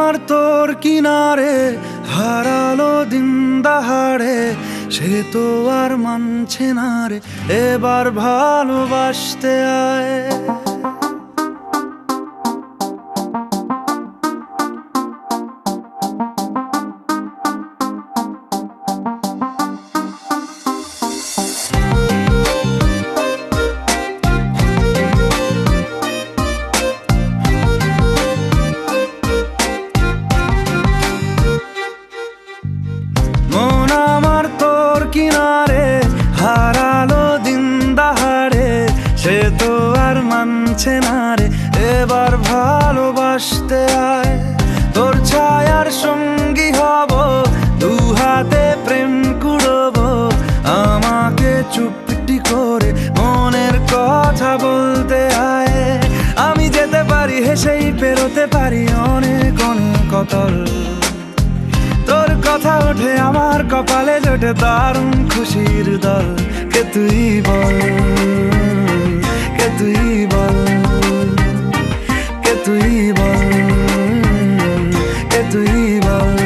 আমার তোর কিনারে হারালো দিন দাহাড়ে, সে তো আর মানছে না রে, এবার ভালোবাসতে আয়। মন আমার তোর কিনারে হারালো দিন দাহাড়ে, সে তো আর মানছে না রে, এবার ভালোবাসতে আয়। তোর ছায়ার সঙ্গী হব, দু হাতে প্রেম কুড়বো, আমাকে চুপটি করে মনের কথা বলতে আয়। আমি যেতে পারি হেসেই পেরোতে পারি অনেক অনেক অতল, তোর কথা ওঠে আমার কপালে জোটে দারুণ খুশির দল। কে তুই বল, কে তুই বল, কে তুই বল, কে তুই বল।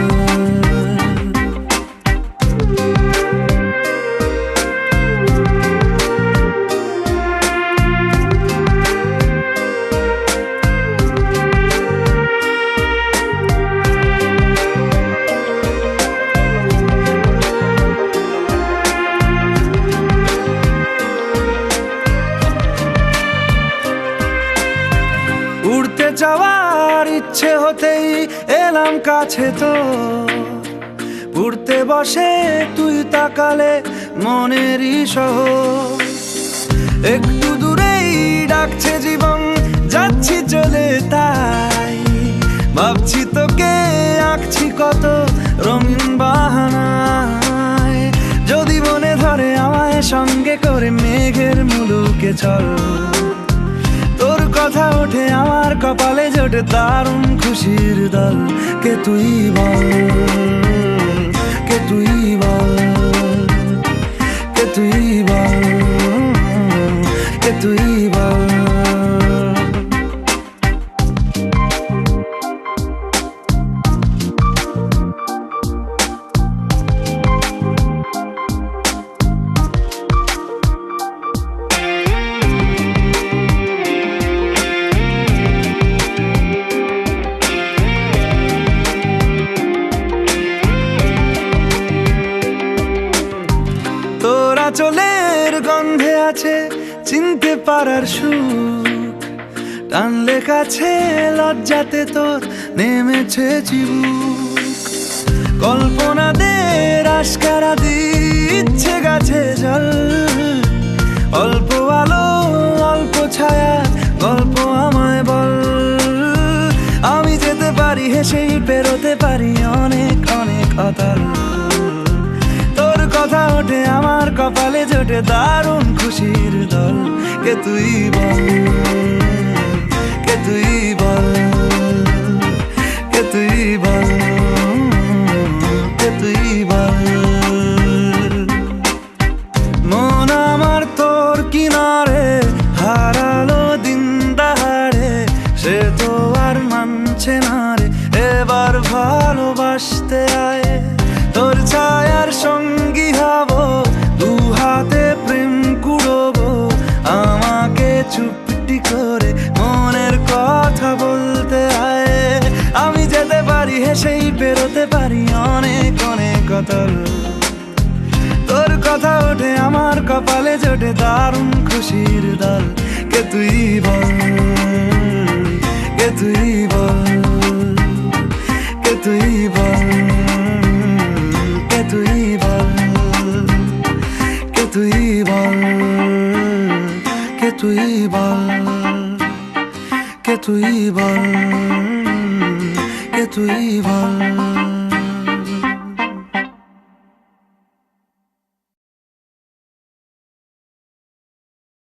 উড়তে যাওয়ার ইচ্ছে হতেই এলাম কাছে তো, উড়তে বসে তুই তাকালে মনেরই শহর। একটু দূরেই ডাকছে জীবন, যাচ্ছি চলে তাই ভাবছি তোকে আঁকছি কত রঙিন বাহানায়। যদি মনে ধরে আমায় সঙ্গে করে মেঘের মুলুকে চল, তোর কথা ওঠে আমার কপালে জোটে দারুণ খুশির দল। কে তুই বল, কে তুই বল, কে তুই বল, কে তুই বল। তোরা চলের গন্ধে আছে চিনতে পারার সুখ, টানলে কাছে লজ্জাতে তোর নেমেছে চিবুক। কল্পনাদের আশকারা দিচ্ছে গাছে জল, অল্প আলো অল্প ছায়া গল্প আমায় বল। আমি যেতে পারি হেসেই পেরোতে পারি অনেক অনেক অতল, তোর কথা ওঠে আমার কপালে জোটে দারুণ খুশির দল। কে তুই বল, কে তুই বল, কে তুই বল, কে তুই বল। মন আমার তোর কিনারে হারালো দিন দাহাড়ে, সে তো আর মানছে না রে, এবার ভালোবাসতে আয়। তোর ছায়ার সঙ্গী হব, দু হাতে প্রেম কুড়বো, আমাকে চুপটি করে মনের কথা বলতে আয়। আমি যেতে পারি হেসেই পেরোতে পারি অনেক অনেক অতল, তোর কথা ওঠে আমার কপালে জোটে দারুণ খুশির দল। কে তুই বল, কে তুই বল, কে তুই বল, কে তুই বল, কে তুই বল, কে তুই বল, কে তুই বল, কে তুই বল।